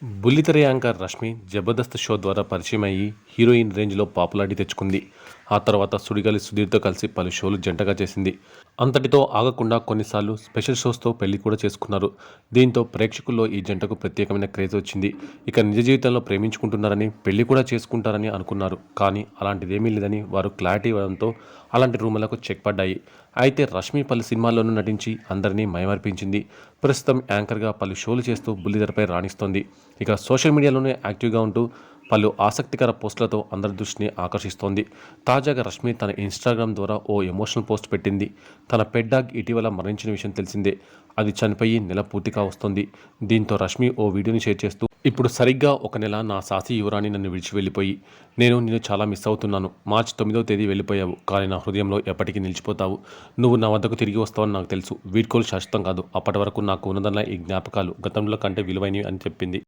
బుల్లితెర anchor Rashmi Jabardasth show ద్వారా పరిచయం అయ్యి హీరోయిన్ రేంజ్లో పాపులారిటీ తెచ్చుకుంది. ఆ తర్వాత సుడిగాలి సుధీర్తో కలిసి పలు షోలు జంటగా చేసింది. అంతటితో ఆగకుండా కొన్నిసార్లు స్పెషల్ షోస్తో పెళ్లి కూడా చేసుకున్నారు. దీంతో ప్రేక్షకుల్లో ఈ జంటకు ప్రత్యేకమైన క్రేజ్ వచ్చింది. ఇక నిజ జీవితంలో ప్రేమించుకుంటున్నారని, పెళ్లి కూడా చేసుకుంటారని అనుకున్నారు. కానీ అలాంటిదేమీ లేదని వారు క్లారిటీ ఇవ్వడంతో అలాంటి రూమర్లకు చెక్ పడ్డాయి. అయితే రష్మి పలు సినిమాల్లోనూ నటించి అందరినీ మైమరిపించింది. ప్రస్తుతం యాంకర్గా పలు షోలు చేస్తూ బుల్లితెరపై రాణిస్తోంది. ఇక సోషల్ మీడియాలోనే యాక్టివ్గా ఉంటూ పలు ఆసక్తికర పోస్టులతో అందరి దృష్టిని ఆకర్షిస్తోంది. తాజాగా రష్మి తన ఇన్స్టాగ్రామ్ ద్వారా ఓ ఎమోషనల్ పోస్ట్ పెట్టింది. తన పెట్ డాగ్ ఇటీవల మరణించిన విషయం తెలిసిందే. అది చనిపోయి నెల పూర్తిగా వస్తోంది. దీంతో రష్మి ఓ వీడియోని షేర్ చేస్తూ, ఇప్పుడు సరిగ్గా ఒక నెల నా సాసి యువరాణి నన్ను విడిచి వెళ్ళిపోయి. నేను నిన్ను చాలా మిస్ అవుతున్నాను. మార్చి 9వ తేదీ వెళ్ళిపోయావు, కానీ నా హృదయంలో ఎప్పటికీ నిలిచిపోతావు. నువ్వు నా వద్దకు తిరిగి వస్తావని నాకు తెలుసు. వీడ్కోలు శాశ్వతం కాదు. అప్పటి వరకు నాకు ఉన్నదన్న ఈ జ్ఞాపకాలు గతంలో కంటే విలువైనవి అని చెప్పింది.